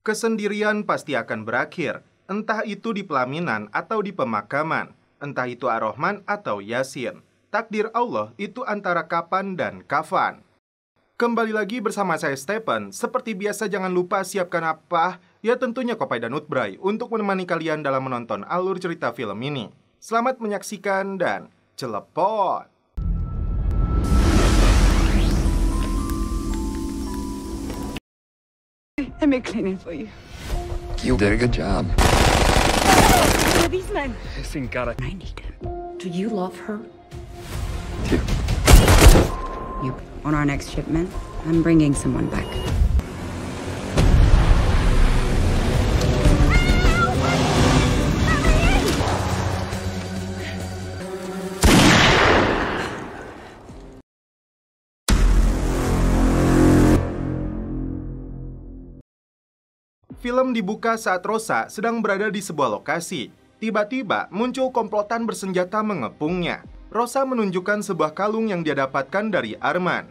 Kesendirian pasti akan berakhir, entah itu di pelaminan atau di pemakaman, entah itu Ar-Rahman atau Yasin. Takdir Allah itu antara kapan dan kafan. Kembali lagi bersama saya Stephen. Seperti biasa jangan lupa siapkan apa? Ya tentunya Kopai dan Utbray untuk menemani kalian dalam menonton alur cerita film ini. Selamat menyaksikan dan celepot! Let me clean it for you. You did a good job. Who are these men? Sin cara. I need him. Do you love her? Too. You. On our next shipment, I'm bringing someone back. Film dibuka saat Rosa sedang berada di sebuah lokasi. Tiba-tiba muncul komplotan bersenjata mengepungnya. Rosa menunjukkan sebuah kalung yang dia dapatkan dari Arman.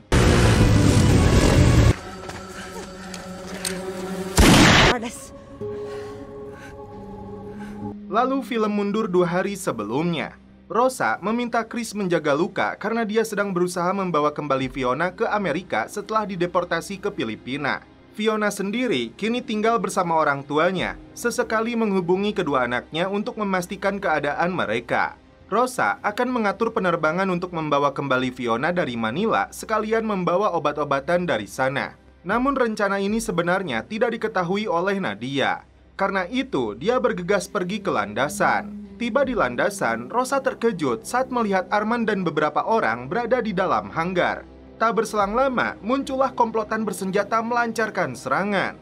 Lalu film mundur 2 hari sebelumnya. Rosa meminta Chris menjaga luka karena dia sedang berusaha membawa kembali Fiona ke Amerika setelah dideportasi ke Filipina. Fiona sendiri kini tinggal bersama orang tuanya, sesekali menghubungi kedua anaknya untuk memastikan keadaan mereka. Rosa akan mengatur penerbangan untuk membawa kembali Fiona dari Manila, sekalian membawa obat-obatan dari sana. Namun rencana ini sebenarnya tidak diketahui oleh Nadia. Karena itu, dia bergegas pergi ke landasan. Tiba di landasan, Rosa terkejut saat melihat Arman dan beberapa orang berada di dalam hanggar. Tak berselang lama, muncullah komplotan bersenjata melancarkan serangan.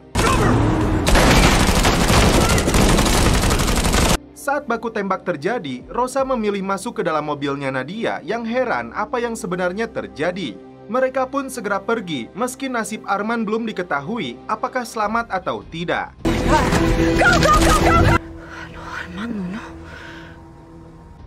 Saat baku tembak terjadi, Rosa memilih masuk ke dalam mobilnya Nadia yang heran apa yang sebenarnya terjadi. Mereka pun segera pergi, meski nasib Arman belum diketahui apakah selamat atau tidak.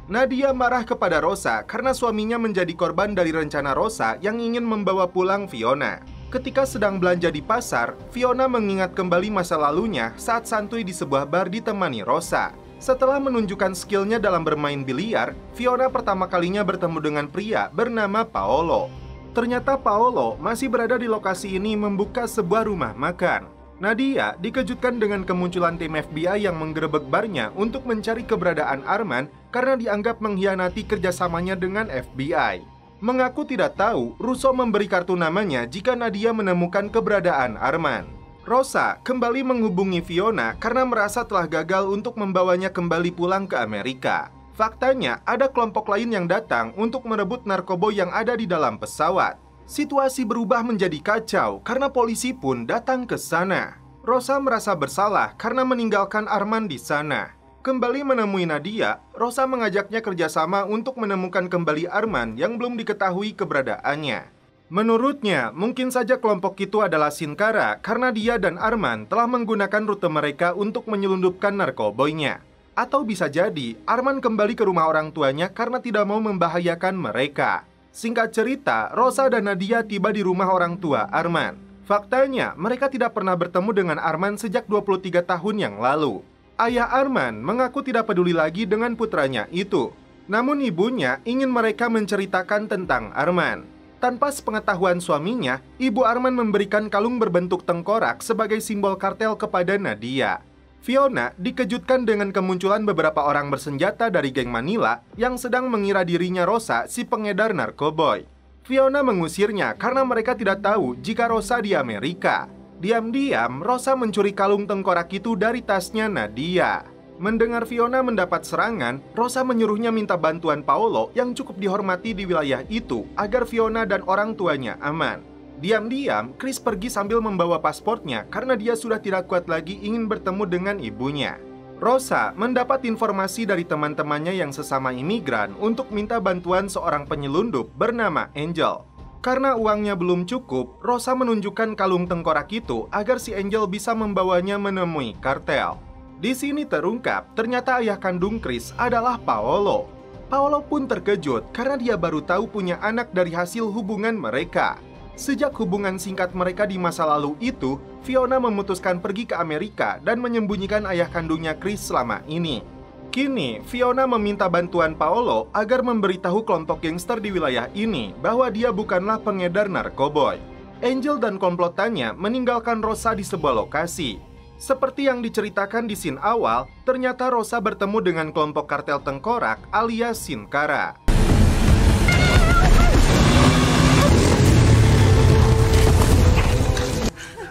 Nadia marah kepada Rosa karena suaminya menjadi korban dari rencana Rosa yang ingin membawa pulang Fiona. Ketika sedang belanja di pasar, Fiona mengingat kembali masa lalunya saat santuy di sebuah bar ditemani Rosa. Setelah menunjukkan skillnya dalam bermain biliar, Fiona pertama kalinya bertemu dengan pria bernama Paolo. Ternyata Paolo masih berada di lokasi ini membuka sebuah rumah makan. Nadia dikejutkan dengan kemunculan tim FBI yang menggerebek barnya untuk mencari keberadaan Arman karena dianggap mengkhianati kerjasamanya dengan FBI. Mengaku tidak tahu, Russo memberi kartu namanya jika Nadia menemukan keberadaan Arman. Rosa kembali menghubungi Fiona karena merasa telah gagal untuk membawanya kembali pulang ke Amerika. Faktanya, ada kelompok lain yang datang untuk merebut narkoba yang ada di dalam pesawat. Situasi berubah menjadi kacau karena polisi pun datang ke sana. Rosa merasa bersalah karena meninggalkan Arman di sana. Kembali menemui Nadia, Rosa mengajaknya kerjasama untuk menemukan kembali Arman yang belum diketahui keberadaannya. Menurutnya, mungkin saja kelompok itu adalah Sin Cara karena dia dan Arman telah menggunakan rute mereka untuk menyelundupkan narkoboynya. Atau bisa jadi, Arman kembali ke rumah orang tuanya karena tidak mau membahayakan mereka. Singkat cerita, Rosa dan Nadia tiba di rumah orang tua Arman. Faktanya, mereka tidak pernah bertemu dengan Arman sejak 23 tahun yang lalu. Ayah Arman mengaku tidak peduli lagi dengan putranya itu. Namun ibunya ingin mereka menceritakan tentang Arman. Tanpa sepengetahuan suaminya, ibu Arman memberikan kalung berbentuk tengkorak sebagai simbol kartel kepada Nadia. Fiona dikejutkan dengan kemunculan beberapa orang bersenjata dari geng Manila yang sedang mengira dirinya Rosa si pengedar narkoboy. Fiona mengusirnya karena mereka tidak tahu jika Rosa di Amerika. Diam-diam, Rosa mencuri kalung tengkorak itu dari tasnya Nadia. Mendengar Fiona mendapat serangan, Rosa menyuruhnya minta bantuan Paolo yang cukup dihormati di wilayah itu agar Fiona dan orang tuanya aman. Diam-diam, Chris pergi sambil membawa pasportnya karena dia sudah tidak kuat lagi ingin bertemu dengan ibunya. Rosa mendapat informasi dari teman-temannya yang sesama imigran untuk minta bantuan seorang penyelundup bernama Angel. Karena uangnya belum cukup, Rosa menunjukkan kalung tengkorak itu agar si Angel bisa membawanya menemui kartel. Di sini terungkap, ternyata ayah kandung Chris adalah Paolo. Paolo pun terkejut karena dia baru tahu punya anak dari hasil hubungan mereka. Sejak hubungan singkat mereka di masa lalu itu, Fiona memutuskan pergi ke Amerika dan menyembunyikan ayah kandungnya Chris selama ini. Kini, Fiona meminta bantuan Paolo agar memberitahu kelompok gangster di wilayah ini bahwa dia bukanlah pengedar narkoboy. Angel dan komplotannya meninggalkan Rosa di sebuah lokasi. Seperti yang diceritakan di scene awal, ternyata Rosa bertemu dengan kelompok kartel tengkorak alias Sin Cara.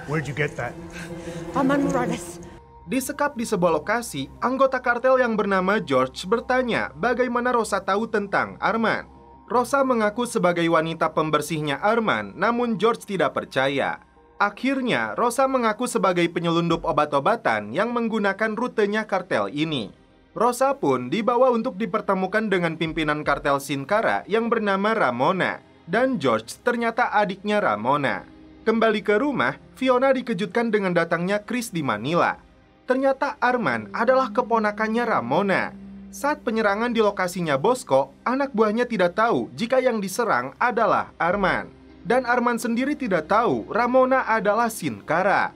Where'd you get that? Arman Morales. Disekap di sebuah lokasi, anggota kartel yang bernama George bertanya bagaimana Rosa tahu tentang Arman. Rosa mengaku sebagai wanita pembersihnya Arman, namun George tidak percaya. Akhirnya, Rosa mengaku sebagai penyelundup obat-obatan yang menggunakan rutenya kartel ini. Rosa pun dibawa untuk dipertemukan dengan pimpinan kartel Sin Cara yang bernama Ramona, dan George ternyata adiknya Ramona. Kembali ke rumah, Fiona dikejutkan dengan datangnya Chris di Manila. Ternyata Arman adalah keponakannya Ramona. Saat penyerangan di lokasinya Bosco, anak buahnya tidak tahu jika yang diserang adalah Arman. Dan Arman sendiri tidak tahu Ramona adalah Sin Cara.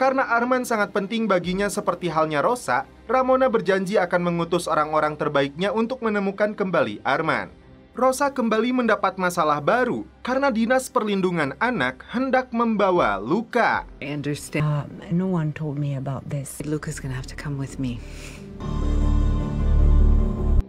Karena Arman sangat penting baginya seperti halnya Rosa, Ramona berjanji akan mengutus orang-orang terbaiknya untuk menemukan kembali Arman. Rosa kembali mendapat masalah baru karena Dinas Perlindungan Anak hendak membawa Luka. I understand. No one told me about this. Luca's gonna have to come with me.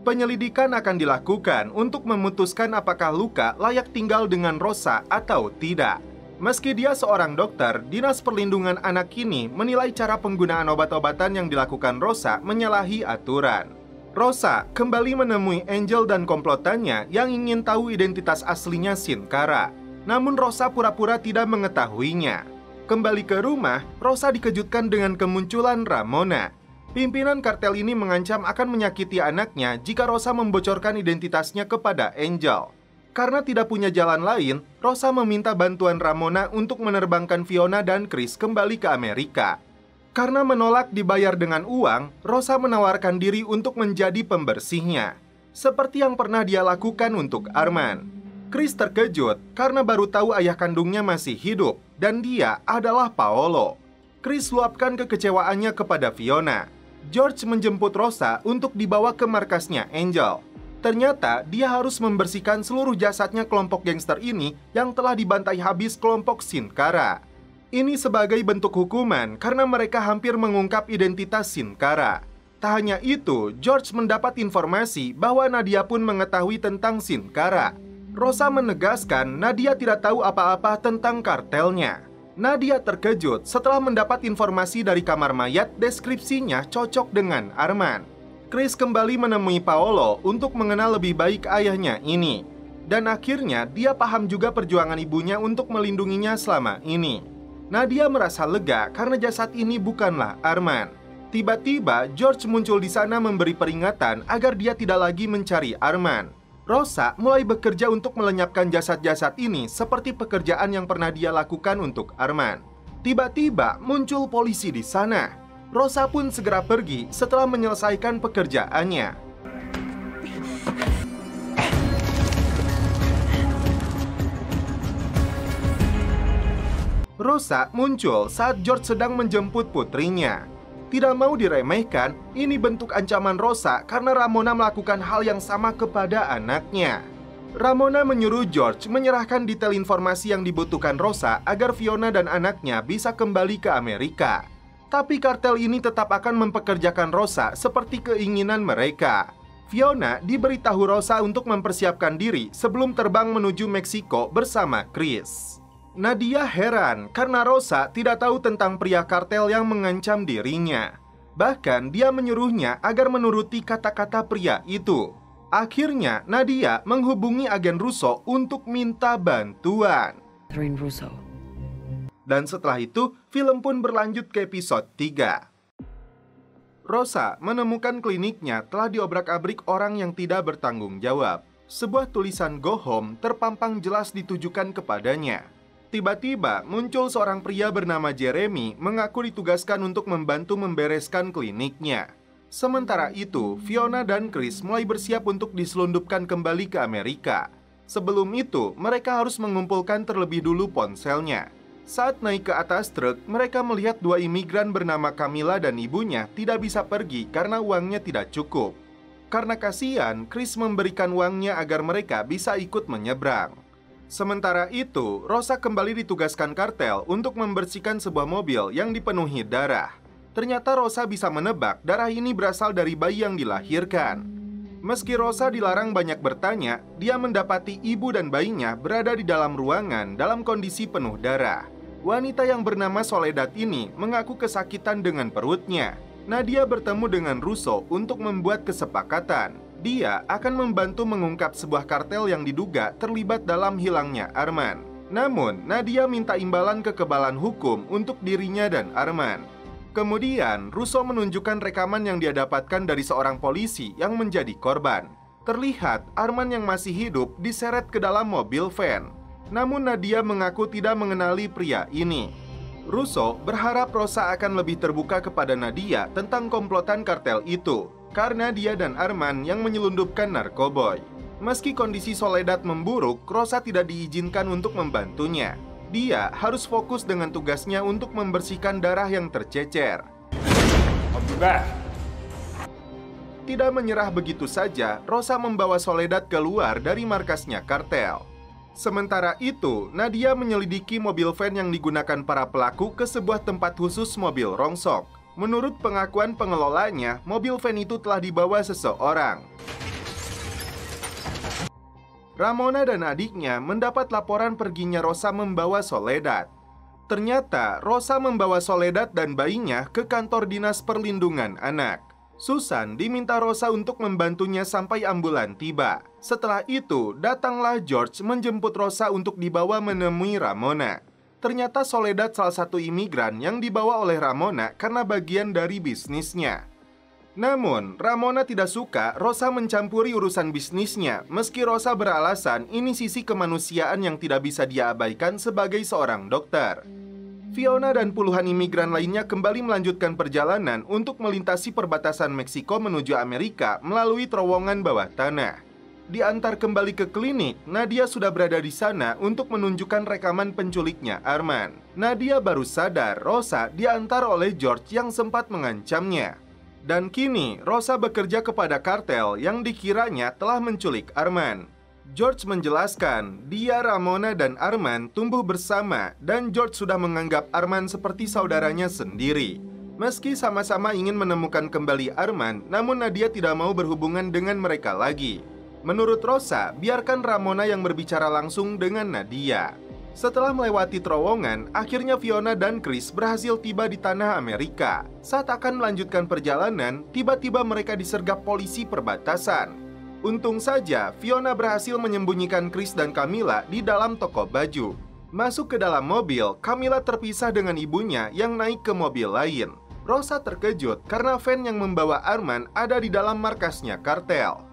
Penyelidikan akan dilakukan untuk memutuskan apakah Luka layak tinggal dengan Rosa atau tidak. Meski dia seorang dokter, Dinas Perlindungan Anak ini menilai cara penggunaan obat-obatan yang dilakukan Rosa menyalahi aturan. Rosa kembali menemui Angel dan komplotannya yang ingin tahu identitas aslinya Sin Cara. Namun Rosa pura-pura tidak mengetahuinya. Kembali ke rumah, Rosa dikejutkan dengan kemunculan Ramona. Pimpinan kartel ini mengancam akan menyakiti anaknya jika Rosa membocorkan identitasnya kepada Angel. Karena tidak punya jalan lain, Rosa meminta bantuan Ramona untuk menerbangkan Fiona dan Chris kembali ke Amerika. Karena menolak dibayar dengan uang, Rosa menawarkan diri untuk menjadi pembersihnya, seperti yang pernah dia lakukan untuk Arman. Chris terkejut karena baru tahu ayah kandungnya masih hidup, dan dia adalah Paolo. Chris luapkan kekecewaannya kepada Fiona. George menjemput Rosa untuk dibawa ke markasnya Angel. Ternyata dia harus membersihkan seluruh jasadnya kelompok gangster ini yang telah dibantai habis kelompok Sin Cara. Ini sebagai bentuk hukuman karena mereka hampir mengungkap identitas Sin Cara. Tak hanya itu, George mendapat informasi bahwa Nadia pun mengetahui tentang Sin Cara. Rosa menegaskan Nadia tidak tahu apa-apa tentang kartelnya. Nadia terkejut setelah mendapat informasi dari kamar mayat deskripsinya cocok dengan Arman. Chris kembali menemui Paolo untuk mengenal lebih baik ayahnya ini. Dan akhirnya dia paham juga perjuangan ibunya untuk melindunginya selama ini. Nadia merasa lega karena jasad ini bukanlah Arman. Tiba-tiba George muncul di sana memberi peringatan agar dia tidak lagi mencari Arman. Rosa mulai bekerja untuk melenyapkan jasad-jasad ini seperti pekerjaan yang pernah dia lakukan untuk Arman. Tiba-tiba muncul polisi di sana. Rosa pun segera pergi setelah menyelesaikan pekerjaannya. Rosa muncul saat George sedang menjemput putrinya. Tidak mau diremehkan, ini bentuk ancaman Rosa karena Ramona melakukan hal yang sama kepada anaknya. Ramona menyuruh George menyerahkan detail informasi yang dibutuhkan Rosa agar Fiona dan anaknya bisa kembali ke Amerika. Tapi kartel ini tetap akan mempekerjakan Rosa seperti keinginan mereka. Fiona diberitahu Rosa untuk mempersiapkan diri sebelum terbang menuju Meksiko bersama Chris. Nadia heran karena Rosa tidak tahu tentang pria kartel yang mengancam dirinya. Bahkan dia menyuruhnya agar menuruti kata-kata pria itu. Akhirnya Nadia menghubungi agen Russo untuk minta bantuan. Catherine Russo. Dan setelah itu, film pun berlanjut ke episode 3. Rosa menemukan kliniknya telah diobrak-abrik orang yang tidak bertanggung jawab. Sebuah tulisan "Go Home" terpampang jelas ditujukan kepadanya. Tiba-tiba muncul seorang pria bernama Jeremy mengaku ditugaskan untuk membantu membereskan kliniknya. Sementara itu, Fiona dan Chris mulai bersiap untuk diselundupkan kembali ke Amerika. Sebelum itu, mereka harus mengumpulkan terlebih dulu ponselnya. Saat naik ke atas truk, mereka melihat dua imigran bernama Camilla dan ibunya tidak bisa pergi karena uangnya tidak cukup. Karena kasihan, Chris memberikan uangnya agar mereka bisa ikut menyeberang. Sementara itu, Rosa kembali ditugaskan kartel untuk membersihkan sebuah mobil yang dipenuhi darah. Ternyata Rosa bisa menebak darah ini berasal dari bayi yang dilahirkan. Meski Rosa dilarang banyak bertanya, dia mendapati ibu dan bayinya berada di dalam ruangan dalam kondisi penuh darah. Wanita yang bernama Soledad ini mengaku kesakitan dengan perutnya. Nadia bertemu dengan Russo untuk membuat kesepakatan. Dia akan membantu mengungkap sebuah kartel yang diduga terlibat dalam hilangnya Arman. Namun, Nadia minta imbalan kekebalan hukum untuk dirinya dan Arman. Kemudian, Russo menunjukkan rekaman yang dia dapatkan dari seorang polisi yang menjadi korban. Terlihat Arman yang masih hidup diseret ke dalam mobil van. Namun Nadia mengaku tidak mengenali pria ini. Russo berharap Rosa akan lebih terbuka kepada Nadia tentang komplotan kartel itu, karena dia dan Arman yang menyelundupkan narkoboy. Meski kondisi Soledad memburuk, Rosa tidak diizinkan untuk membantunya. Dia harus fokus dengan tugasnya untuk membersihkan darah yang tercecer. Tidak menyerah begitu saja, Rosa membawa Soledad keluar dari markasnya kartel. Sementara itu, Nadia menyelidiki mobil van yang digunakan para pelaku ke sebuah tempat khusus mobil rongsok. Menurut pengakuan pengelolanya, mobil van itu telah dibawa seseorang. Ramona dan adiknya mendapat laporan perginya Rosa membawa Soledad. Ternyata Rosa membawa Soledad dan bayinya ke kantor dinas perlindungan anak. Susan diminta Rosa untuk membantunya sampai ambulan tiba. Setelah itu, datanglah George menjemput Rosa untuk dibawa menemui Ramona. Ternyata Soledad salah satu imigran yang dibawa oleh Ramona karena bagian dari bisnisnya. Namun, Ramona tidak suka Rosa mencampuri urusan bisnisnya, meski Rosa beralasan ini sisi kemanusiaan yang tidak bisa dia abaikan sebagai seorang dokter. Fiona dan puluhan imigran lainnya kembali melanjutkan perjalanan untuk melintasi perbatasan Meksiko menuju Amerika melalui terowongan bawah tanah. Diantar kembali ke klinik, Nadia sudah berada di sana untuk menunjukkan rekaman penculiknya Arman. Nadia baru sadar Rosa diantar oleh George yang sempat mengancamnya. Dan kini, Rosa bekerja kepada kartel yang dikiranya telah menculik Arman. George menjelaskan, dia, Ramona, dan Arman tumbuh bersama dan George sudah menganggap Arman seperti saudaranya sendiri. Meski sama-sama ingin menemukan kembali Arman, namun Nadia tidak mau berhubungan dengan mereka lagi. Menurut Rosa, biarkan Ramona yang berbicara langsung dengan Nadia. Setelah melewati terowongan, akhirnya Fiona dan Chris berhasil tiba di tanah Amerika. Saat akan melanjutkan perjalanan, tiba-tiba mereka disergap polisi perbatasan. Untung saja, Fiona berhasil menyembunyikan Chris dan Camilla di dalam toko baju. Masuk ke dalam mobil, Camilla terpisah dengan ibunya yang naik ke mobil lain. Rosa terkejut karena van yang membawa Arman ada di dalam markasnya kartel.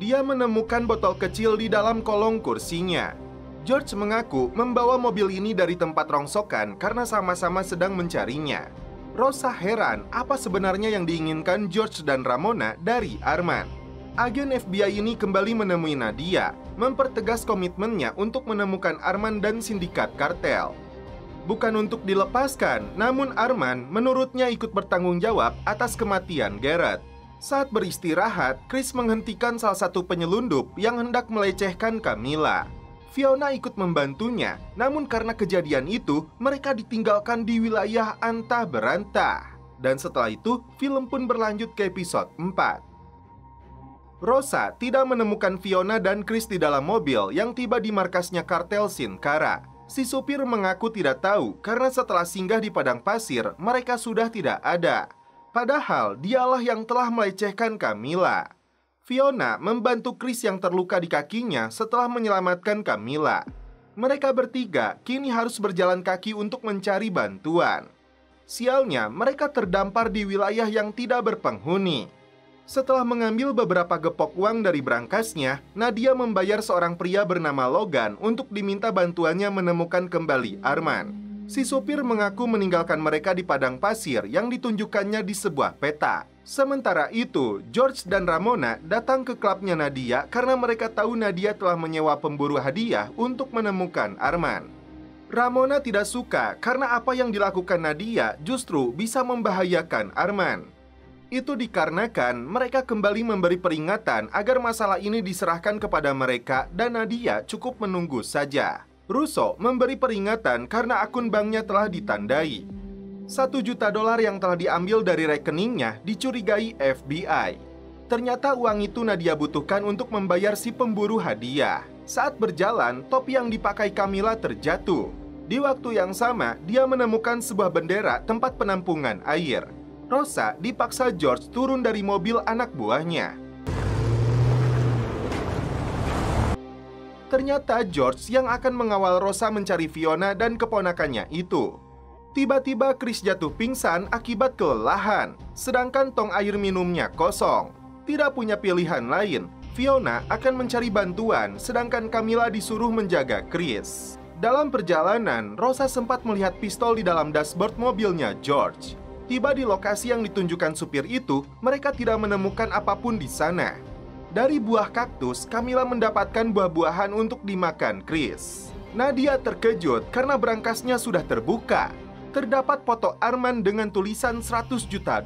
Dia menemukan botol kecil di dalam kolong kursinya. George mengaku membawa mobil ini dari tempat rongsokan karena sama-sama sedang mencarinya. Rosa heran apa sebenarnya yang diinginkan George dan Ramona dari Arman. Agen FBI ini kembali menemui Nadia, mempertegas komitmennya untuk menemukan Arman dan sindikat kartel. Bukan untuk dilepaskan, namun Arman menurutnya ikut bertanggung jawab atas kematian Garrett. Saat beristirahat, Chris menghentikan salah satu penyelundup yang hendak melecehkan Camilla. Fiona ikut membantunya, namun karena kejadian itu, mereka ditinggalkan di wilayah antah berantah. Dan setelah itu, film pun berlanjut ke episode 4. Rosa tidak menemukan Fiona dan Chris di dalam mobil yang tiba di markasnya kartel Sin Cara. Si supir mengaku tidak tahu karena setelah singgah di padang pasir, mereka sudah tidak ada. Padahal dialah yang telah melecehkan Camilla. Fiona membantu Chris yang terluka di kakinya setelah menyelamatkan Camilla. Mereka bertiga kini harus berjalan kaki untuk mencari bantuan. Sialnya, mereka terdampar di wilayah yang tidak berpenghuni. Setelah mengambil beberapa gepok uang dari berangkasnya, Nadia membayar seorang pria bernama Logan untuk diminta bantuannya menemukan kembali Arman. Si supir mengaku meninggalkan mereka di padang pasir yang ditunjukkannya di sebuah peta. Sementara itu, George dan Ramona datang ke klubnya Nadia karena mereka tahu Nadia telah menyewa pemburu hadiah untuk menemukan Arman. Ramona tidak suka karena apa yang dilakukan Nadia justru bisa membahayakan Arman. Itu dikarenakan mereka kembali memberi peringatan agar masalah ini diserahkan kepada mereka dan Nadia cukup menunggu saja. Russo memberi peringatan karena akun banknya telah ditandai. $1 juta yang telah diambil dari rekeningnya dicurigai FBI. Ternyata uang itu Nadia butuhkan untuk membayar si pemburu hadiah. Saat berjalan, topi yang dipakai Camilla terjatuh. Di waktu yang sama, dia menemukan sebuah bendera tempat penampungan air. Rosa dipaksa George turun dari mobil anak buahnya. Ternyata George yang akan mengawal Rosa mencari Fiona dan keponakannya itu. Tiba-tiba Chris jatuh pingsan akibat kelelahan, sedangkan tong air minumnya kosong. Tidak punya pilihan lain, Fiona akan mencari bantuan, sedangkan Camilla disuruh menjaga Chris. Dalam perjalanan, Rosa sempat melihat pistol di dalam dashboard mobilnya George. Tiba di lokasi yang ditunjukkan supir itu, mereka tidak menemukan apapun di sana. Dari buah kaktus, Camilla mendapatkan buah-buahan untuk dimakan Chris. Nadia terkejut karena berangkasnya sudah terbuka. Terdapat foto Arman dengan tulisan $100 juta.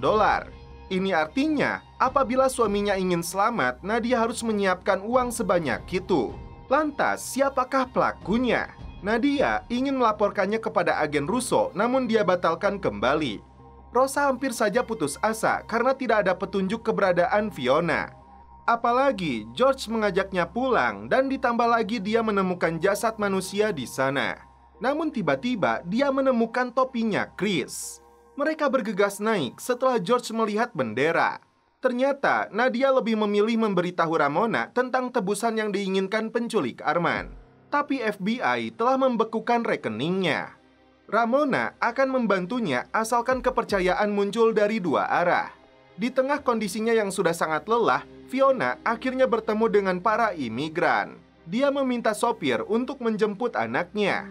Ini artinya, apabila suaminya ingin selamat, Nadia harus menyiapkan uang sebanyak itu. Lantas, siapakah pelakunya? Nadia ingin melaporkannya kepada agen Russo, namun dia batalkan kembali. Rosa hampir saja putus asa karena tidak ada petunjuk keberadaan Fiona. Apalagi George mengajaknya pulang dan ditambah lagi dia menemukan jasad manusia di sana. Namun tiba-tiba dia menemukan topinya Chris. Mereka bergegas naik setelah George melihat bendera. Ternyata Nadia lebih memilih memberitahu Ramona tentang tebusan yang diinginkan penculik Arman. Tapi FBI telah membekukan rekeningnya. Ramona akan membantunya asalkan kepercayaan muncul dari dua arah. Di tengah kondisinya yang sudah sangat lelah, Fiona akhirnya bertemu dengan para imigran. Dia meminta sopir untuk menjemput anaknya.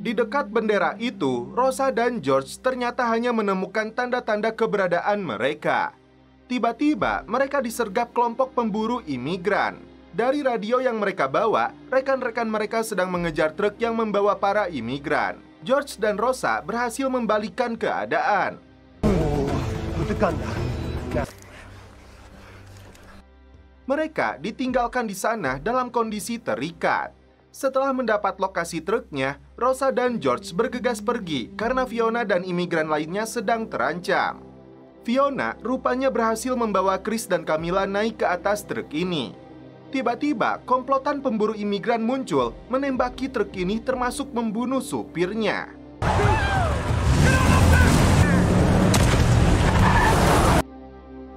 Di dekat bendera itu, Rosa dan George ternyata hanya menemukan tanda-tanda keberadaan mereka. Tiba-tiba, mereka disergap kelompok pemburu imigran. Dari radio yang mereka bawa, rekan-rekan mereka sedang mengejar truk yang membawa para imigran. George dan Rosa berhasil membalikkan keadaan. Mereka ditinggalkan di sana dalam kondisi terikat. Setelah mendapat lokasi truknya, Rosa dan George bergegas pergi karena Fiona dan imigran lainnya sedang terancam. Fiona rupanya berhasil membawa Chris dan Camilla naik ke atas truk ini. Tiba-tiba, komplotan pemburu imigran muncul, menembaki truk ini termasuk membunuh supirnya.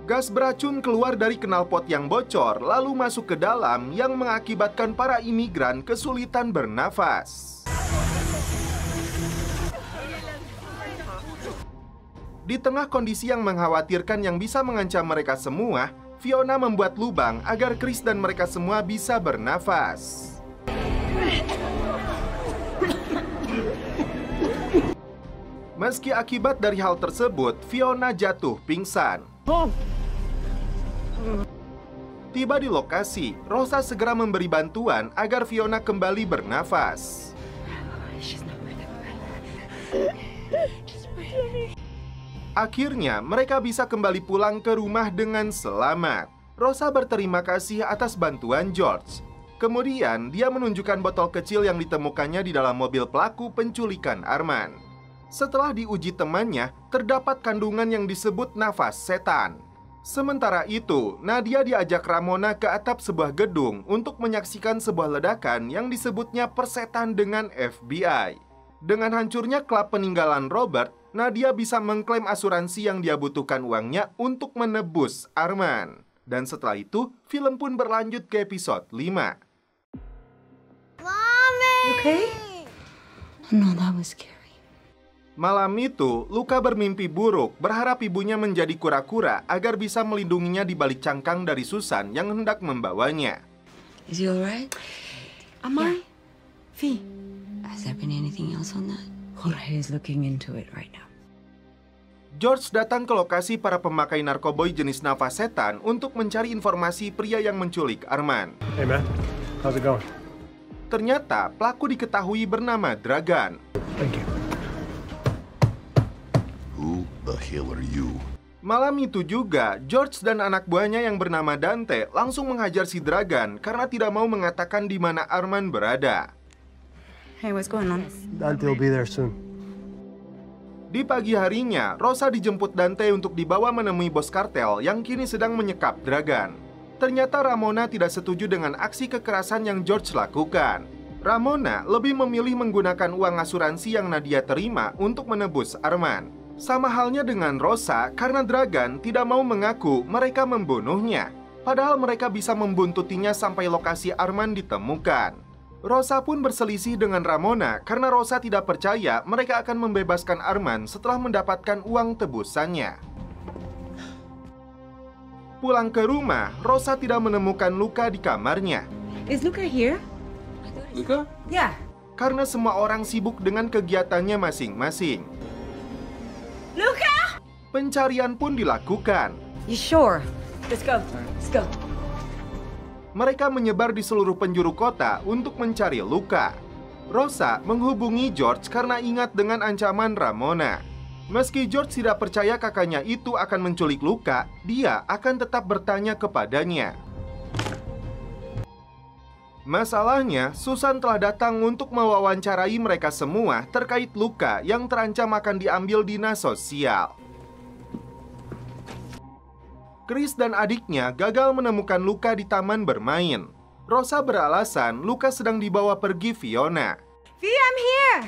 Gas beracun keluar dari knalpot yang bocor, lalu masuk ke dalam yang mengakibatkan para imigran kesulitan bernafas. Di tengah kondisi yang mengkhawatirkan yang bisa mengancam mereka semua, Fiona membuat lubang agar Chris dan mereka semua bisa bernafas. Meski akibat dari hal tersebut, Fiona jatuh pingsan. Tiba di lokasi, Rosa segera memberi bantuan agar Fiona kembali bernafas. Akhirnya, mereka bisa kembali pulang ke rumah dengan selamat. Rosa berterima kasih atas bantuan George. Kemudian, dia menunjukkan botol kecil yang ditemukannya di dalam mobil pelaku penculikan Arman. Setelah diuji temannya, terdapat kandungan yang disebut nafas setan. Sementara itu, Nadia diajak Ramona ke atap sebuah gedung untuk menyaksikan sebuah ledakan yang disebutnya persetan dengan FBI. Dengan hancurnya klub peninggalan Robert, Nadia bisa mengklaim asuransi yang dia butuhkan uangnya untuk menebus Arman. Dan setelah itu, film pun berlanjut ke episode 5. Okay? No, that was scary. Malam itu, Luka bermimpi buruk berharap ibunya menjadi kura-kura agar bisa melindunginya di balik cangkang dari Susan yang hendak membawanya. Is he alright? Am I? Has there been anything else on that? Jorge is looking into it right now. George datang ke lokasi para pemakai narkoboy jenis nafas setan untuk mencari informasi pria yang menculik Arman. Hey man, how's it going? Ternyata pelaku diketahui bernama Dragan. Thank you. Who the hell are you? Malam itu juga, George dan anak buahnya yang bernama Dante langsung menghajar si Dragan karena tidak mau mengatakan di mana Arman berada. Hey, what's going on? Dante will be there soon. Di pagi harinya, Rosa dijemput Dante untuk dibawa menemui bos kartel yang kini sedang menyekap Dragan. Ternyata Ramona tidak setuju dengan aksi kekerasan yang George lakukan. Ramona lebih memilih menggunakan uang asuransi yang Nadia terima untuk menebus Arman. Sama halnya dengan Rosa karena Dragan tidak mau mengaku mereka membunuhnya. Padahal mereka bisa membuntutinya sampai lokasi Arman ditemukan. Rosa pun berselisih dengan Ramona karena Rosa tidak percaya mereka akan membebaskan Arman setelah mendapatkan uang tebusannya. Pulang ke rumah, Rosa tidak menemukan Luka di kamarnya. Is Luca here? Luca? Yeah. Karena semua orang sibuk dengan kegiatannya masing-masing. Luca! Pencarian pun dilakukan. You sure? Let's go. Let's go. Mereka menyebar di seluruh penjuru kota untuk mencari Luka. Rosa menghubungi George karena ingat dengan ancaman Ramona. Meski George tidak percaya kakaknya itu akan menculik Luka, dia akan tetap bertanya kepadanya. Masalahnya, Susan telah datang untuk mewawancarai mereka semua terkait Luka yang terancam akan diambil dinas sosial. Chris dan adiknya gagal menemukan Luka di taman bermain. Rosa beralasan Luka sedang dibawa pergi Fiona. V, I'm here!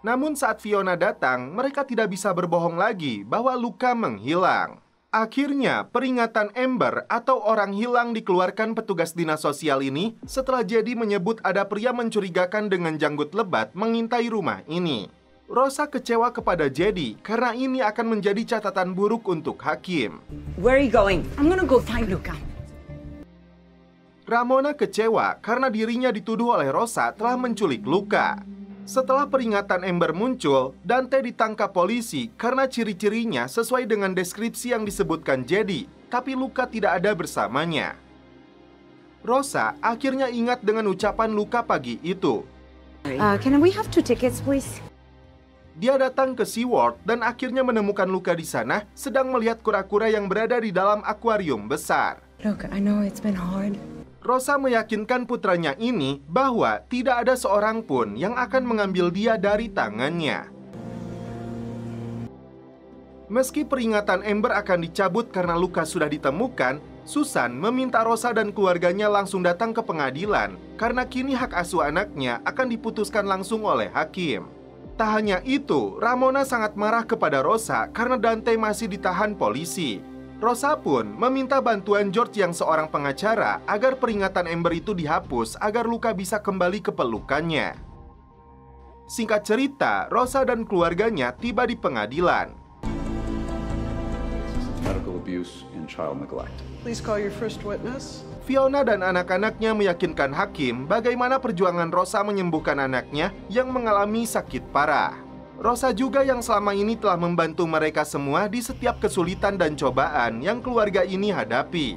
Namun saat Fiona datang, mereka tidak bisa berbohong lagi bahwa Luka menghilang. Akhirnya, peringatan Amber atau orang hilang dikeluarkan petugas dinas sosial ini setelah Jedi menyebut ada pria mencurigakan dengan janggut lebat mengintai rumah ini. Rosa kecewa kepada Jedi karena ini akan menjadi catatan buruk untuk Hakim. Where are you going? I'm gonna go find Luca. Ramona kecewa karena dirinya dituduh oleh Rosa telah menculik Luka. Setelah peringatan Amber muncul, Dante ditangkap polisi karena ciri-cirinya sesuai dengan deskripsi yang disebutkan Jedi, tapi Luka tidak ada bersamanya. Rosa akhirnya ingat dengan ucapan Luka pagi itu. Can we have 2 tickets, please? Dia datang ke SeaWorld dan akhirnya menemukan Luka di sana sedang melihat kura-kura yang berada di dalam akuarium besar. Look, I know it's been hard. Rosa meyakinkan putranya ini bahwa tidak ada seorang pun yang akan mengambil dia dari tangannya. Meski peringatan Amber akan dicabut karena Luka sudah ditemukan, Susan meminta Rosa dan keluarganya langsung datang ke pengadilan karena kini hak asuh anaknya akan diputuskan langsung oleh hakim. Tak hanya itu, Ramona sangat marah kepada Rosa karena Dante masih ditahan polisi. Rosa pun meminta bantuan George yang seorang pengacara agar peringatan Amber itu dihapus agar Luka bisa kembali ke pelukannya. Singkat cerita, Rosa dan keluarganya tiba di pengadilan. Medical abuse and child neglect. Please call your first witness. Fiona dan anak-anaknya meyakinkan hakim bagaimana perjuangan Rosa menyembuhkan anaknya yang mengalami sakit parah. Rosa juga yang selama ini telah membantu mereka semua di setiap kesulitan dan cobaan yang keluarga ini hadapi.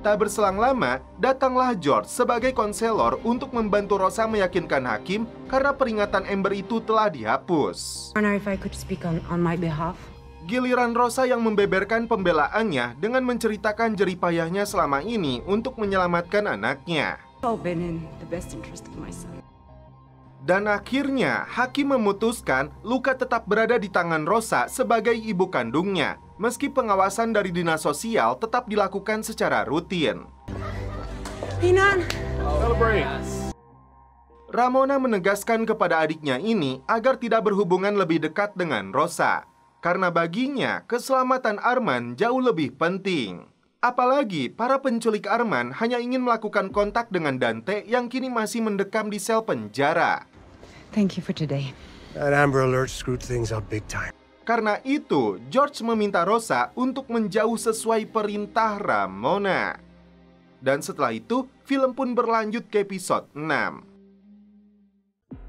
Tak berselang lama, datanglah George sebagai konselor untuk membantu Rosa meyakinkan hakim karena peringatan Amber itu telah dihapus. I wonder if I could speak on my behalf. Giliran Rosa yang membeberkan pembelaannya dengan menceritakan jeripayahnya selama ini untuk menyelamatkan anaknya. It's all been in the best interest of my son. Dan akhirnya, hakim memutuskan Luka tetap berada di tangan Rosa sebagai ibu kandungnya, meski pengawasan dari dinas sosial tetap dilakukan secara rutin. Pinan! Ramona menegaskan kepada adiknya ini agar tidak berhubungan lebih dekat dengan Rosa. Karena baginya, keselamatan Arman jauh lebih penting. Apalagi, para penculik Arman hanya ingin melakukan kontak dengan Dante yang kini masih mendekam di sel penjara. Thank you for today. That Amber Alert screwed things up big time. Karena itu, George meminta Rosa untuk menjauh sesuai perintah Ramona. Dan setelah itu, film pun berlanjut ke episode 6.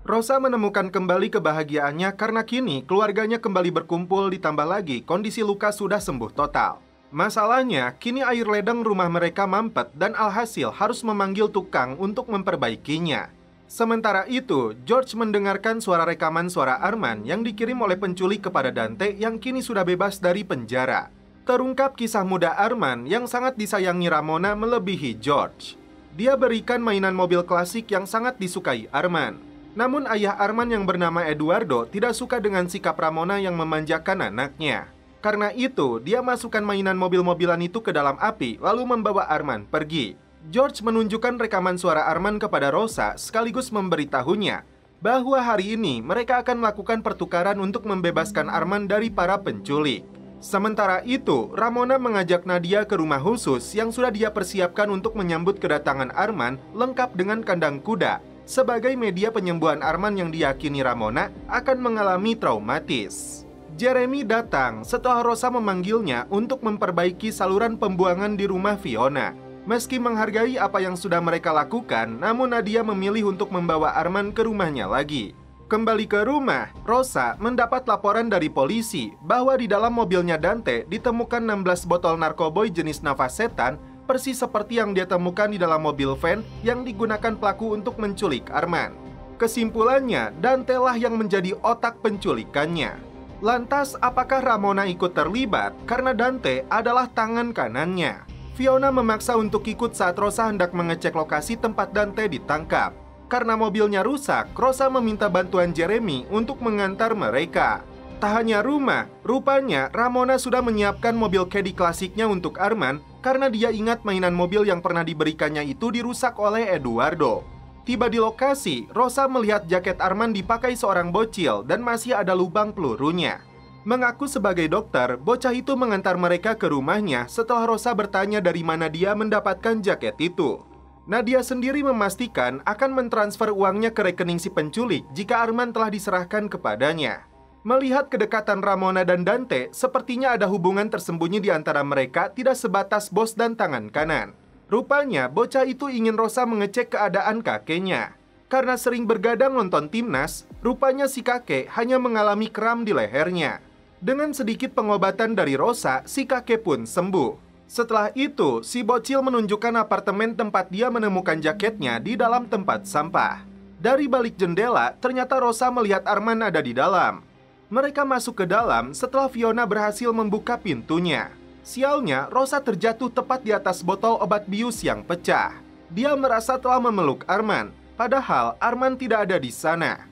Rosa menemukan kembali kebahagiaannya karena kini keluarganya kembali berkumpul, ditambah lagi kondisi Luka sudah sembuh total. Masalahnya, kini air ledeng rumah mereka mampet dan alhasil harus memanggil tukang untuk memperbaikinya. Sementara itu, George mendengarkan suara rekaman suara Arman yang dikirim oleh penculik kepada Dante yang kini sudah bebas dari penjara. Terungkap kisah muda Arman yang sangat disayangi Ramona melebihi George. Dia berikan mainan mobil klasik yang sangat disukai Arman. Namun ayah Arman yang bernama Eduardo tidak suka dengan sikap Ramona yang memanjakan anaknya. Karena itu, dia masukkan mainan mobil-mobilan itu ke dalam api lalu membawa Arman pergi. George menunjukkan rekaman suara Arman kepada Rosa sekaligus memberitahunya bahwa hari ini mereka akan melakukan pertukaran untuk membebaskan Arman dari para penculik. Sementara itu, Ramona mengajak Nadia ke rumah khusus yang sudah dia persiapkan untuk menyambut kedatangan Arman lengkap dengan kandang kuda sebagai media penyembuhan Arman yang diyakini Ramona akan mengalami traumatis. Jeremy datang setelah Rosa memanggilnya untuk memperbaiki saluran pembuangan di rumah Fiona. Meski menghargai apa yang sudah mereka lakukan, namun Nadia memilih untuk membawa Arman ke rumahnya lagi. Kembali ke rumah, Rosa mendapat laporan dari polisi bahwa di dalam mobilnya Dante ditemukan 16 botol narkoboy jenis nafas setan, persis seperti yang dia temukan di dalam mobil van yang digunakan pelaku untuk menculik Arman. Kesimpulannya, Dante lah yang menjadi otak penculikannya. Lantas, apakah Ramona ikut terlibat karena Dante adalah tangan kanannya? Fiona memaksa untuk ikut saat Rosa hendak mengecek lokasi tempat Dante ditangkap. Karena mobilnya rusak, Rosa meminta bantuan Jeremy untuk mengantar mereka. Tak hanya rumah, rupanya Ramona sudah menyiapkan mobil caddy klasiknya untuk Arman karena dia ingat mainan mobil yang pernah diberikannya itu dirusak oleh Eduardo. Tiba di lokasi, Rosa melihat jaket Arman dipakai seorang bocil dan masih ada lubang pelurunya. Mengaku sebagai dokter, bocah itu mengantar mereka ke rumahnya setelah Rosa bertanya dari mana dia mendapatkan jaket itu. Nadia sendiri memastikan akan mentransfer uangnya ke rekening si penculik jika Arman telah diserahkan kepadanya. Melihat kedekatan Ramona dan Dante, sepertinya ada hubungan tersembunyi di antara mereka tidak sebatas bos dan tangan kanan. Rupanya, bocah itu ingin Rosa mengecek keadaan kakeknya. Karena sering bergadang nonton timnas, rupanya si kakek hanya mengalami kram di lehernya. Dengan sedikit pengobatan dari Rosa, si kakek pun sembuh. Setelah itu, si bocil menunjukkan apartemen tempat dia menemukan jaketnya di dalam tempat sampah. Dari balik jendela, ternyata Rosa melihat Arman ada di dalam. Mereka masuk ke dalam setelah Fiona berhasil membuka pintunya. Sialnya, Rosa terjatuh tepat di atas botol obat bius yang pecah. Dia merasa telah memeluk Arman, padahal Arman tidak ada di sana.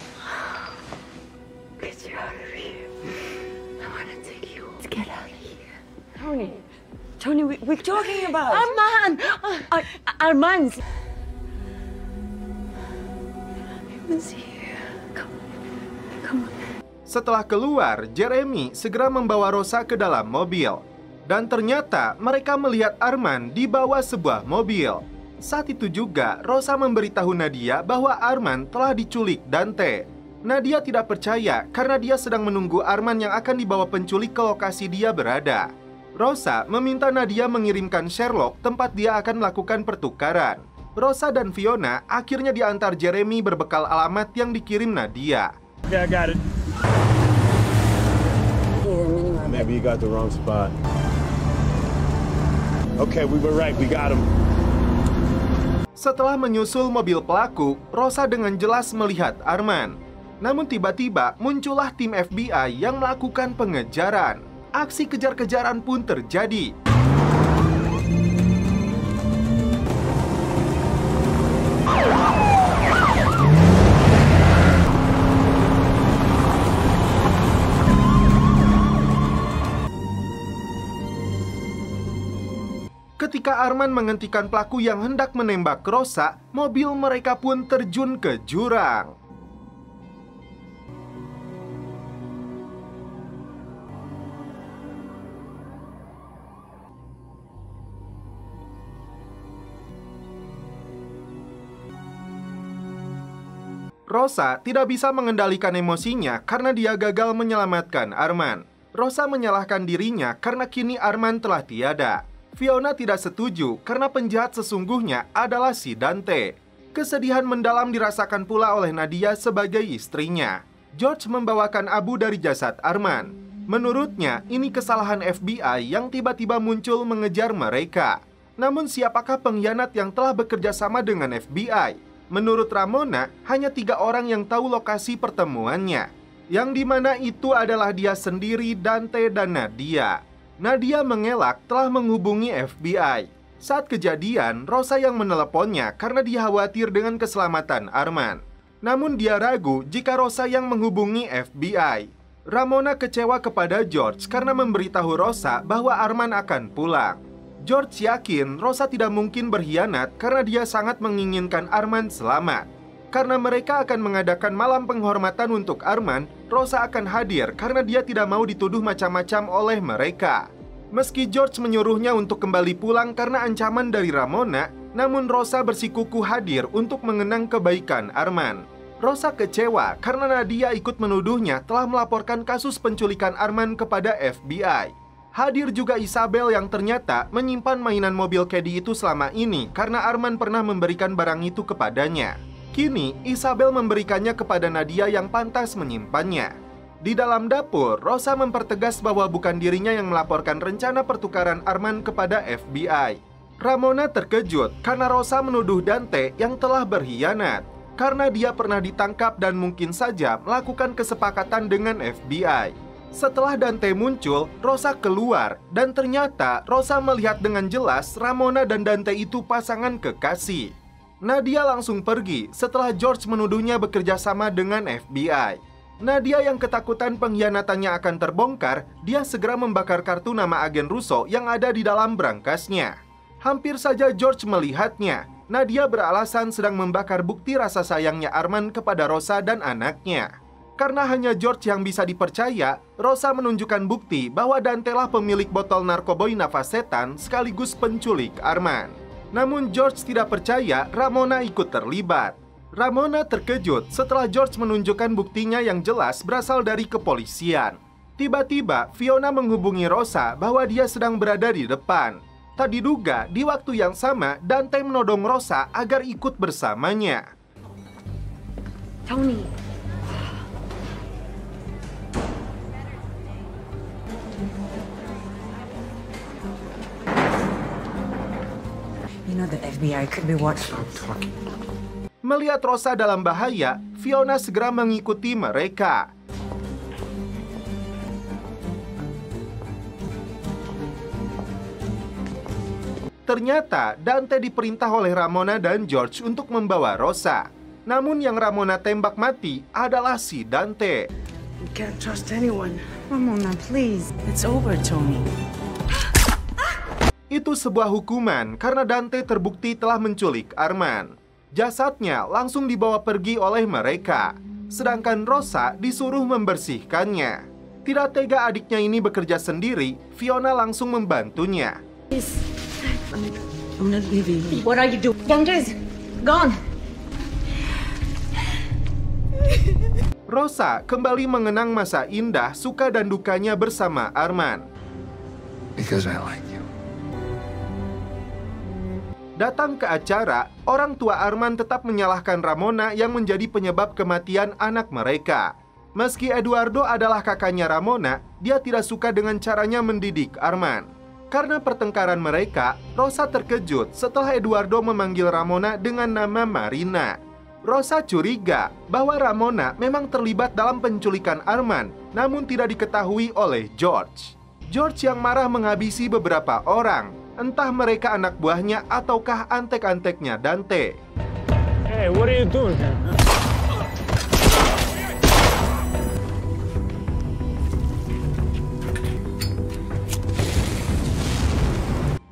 Get you out of here. I wanna take you. Let's get out of here. Tony, we're talking about Arman! Arman! Arman's here. Come on. Setelah keluar, Jeremy segera membawa Rosa ke dalam mobil. Dan ternyata mereka melihat Arman di bawah sebuah mobil. Saat itu juga, Rosa memberitahu Nadia bahwa Arman telah diculik Dante. Nadia tidak percaya karena dia sedang menunggu Arman yang akan dibawa penculik ke lokasi dia berada. Rosa meminta Nadia mengirimkan Sherlock tempat dia akan melakukan pertukaran. Rosa dan Fiona akhirnya diantar Jeremy berbekal alamat yang dikirim Nadia. Okay, I got it. Maybe you got the wrong spot. Okay, we were right. We got him. Setelah menyusul mobil pelaku, Rosa dengan jelas melihat Arman. Namun tiba-tiba muncullah tim FBI yang melakukan pengejaran. Aksi kejar-kejaran pun terjadi. Ketika Arman menghentikan pelaku yang hendak menembak Rosa, mobil mereka pun terjun ke jurang. Rosa tidak bisa mengendalikan emosinya karena dia gagal menyelamatkan Arman. Rosa menyalahkan dirinya karena kini Arman telah tiada. Fiona tidak setuju karena penjahat sesungguhnya adalah si Dante. Kesedihan mendalam dirasakan pula oleh Nadia sebagai istrinya. George membawakan abu dari jasad Arman. Menurutnya, ini kesalahan FBI yang tiba-tiba muncul mengejar mereka. Namun siapakah pengkhianat yang telah bekerja sama dengan FBI? Menurut Ramona, hanya 3 orang yang tahu lokasi pertemuannya. Yang dimana itu adalah dia sendiri, Dante, dan Nadia. Nadia mengelak telah menghubungi FBI. Saat kejadian, Rosa yang meneleponnya karena dia khawatir dengan keselamatan Arman. Namun dia ragu jika Rosa yang menghubungi FBI. Ramona kecewa kepada George karena memberitahu Rosa bahwa Arman akan pulang. George yakin Rosa tidak mungkin berkhianat karena dia sangat menginginkan Arman selamat. Karena mereka akan mengadakan malam penghormatan untuk Arman, Rosa akan hadir karena dia tidak mau dituduh macam-macam oleh mereka. Meski George menyuruhnya untuk kembali pulang karena ancaman dari Ramona, namun Rosa bersikukuh hadir untuk mengenang kebaikan Arman. Rosa kecewa karena Nadia ikut menuduhnya telah melaporkan kasus penculikan Arman kepada FBI. Hadir juga Isabel yang ternyata menyimpan mainan mobil Caddy itu selama ini karena Arman pernah memberikan barang itu kepadanya. Kini, Isabel memberikannya kepada Nadia yang pantas menyimpannya. Di dalam dapur, Rosa mempertegas bahwa bukan dirinya yang melaporkan rencana pertukaran Arman kepada FBI. Ramona terkejut karena Rosa menuduh Dante yang telah berkhianat, karena dia pernah ditangkap dan mungkin saja melakukan kesepakatan dengan FBI. Setelah Dante muncul, Rosa keluar, dan ternyata Rosa melihat dengan jelas Ramona dan Dante itu pasangan kekasih. Nadia langsung pergi setelah George menuduhnya bekerja sama dengan FBI. Nadia yang ketakutan pengkhianatannya akan terbongkar, dia segera membakar kartu nama agen Russo yang ada di dalam berangkasnya. Hampir saja George melihatnya. Nadia beralasan sedang membakar bukti rasa sayangnya Arman kepada Rosa dan anaknya. Karena hanya George yang bisa dipercaya, Rosa menunjukkan bukti bahwa Dante lah pemilik botol narkoboy nafas setan sekaligus penculik Arman. Namun George tidak percaya Ramona ikut terlibat. Ramona terkejut setelah George menunjukkan buktinya yang jelas berasal dari kepolisian. Tiba-tiba, Fiona menghubungi Rosa bahwa dia sedang berada di depan. Tak diduga, di waktu yang sama, Dante menodong Rosa agar ikut bersamanya. Tony. You know the FBI could be watching. Melihat Rosa dalam bahaya, Fiona segera mengikuti mereka. Ternyata Dante diperintah oleh Ramona dan George untuk membawa Rosa. Namun yang Ramona tembak mati adalah si Dante. You can't trust anyone. Ramona, please. It's over, Tony. Itu sebuah hukuman karena Dante terbukti telah menculik Arman. Jasadnya langsung dibawa pergi oleh mereka, sedangkan Rosa disuruh membersihkannya. Tidak tega adiknya ini bekerja sendiri, Fiona langsung membantunya. I'm not leaving. What are you doing? Dante gone. Rosa kembali mengenang masa indah, suka dan dukanya bersama Arman. Because I like you. Datang ke acara, orang tua Arman tetap menyalahkan Ramona yang menjadi penyebab kematian anak mereka. Meski Eduardo adalah kakaknya Ramona, dia tidak suka dengan caranya mendidik Arman. Karena pertengkaran mereka, Rosa terkejut setelah Eduardo memanggil Ramona dengan nama Marina. Rosa curiga bahwa Ramona memang terlibat dalam penculikan Arman, namun tidak diketahui oleh George. George yang marah menghabisi beberapa orang, entah mereka anak buahnya ataukah antek-anteknya Dante. Hey, what are you doing?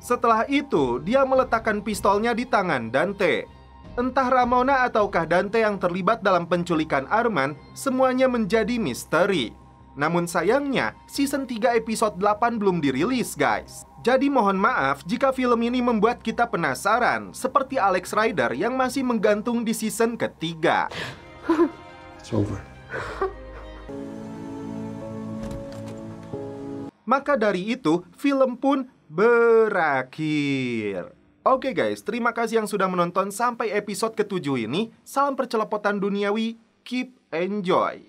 Setelah itu, dia meletakkan pistolnya di tangan Dante. Entah Ramona ataukah Dante yang terlibat dalam penculikan Arman, semuanya menjadi misteri. Namun sayangnya, season 3 episode 8 belum dirilis, guys. Jadi mohon maaf jika film ini membuat kita penasaran, seperti Alex Rider yang masih menggantung di season ketiga. It's over. Maka dari itu, film pun berakhir. Oke guys, terima kasih yang sudah menonton sampai episode ke-7 ini. Salam percelopotan duniawi, keep enjoy.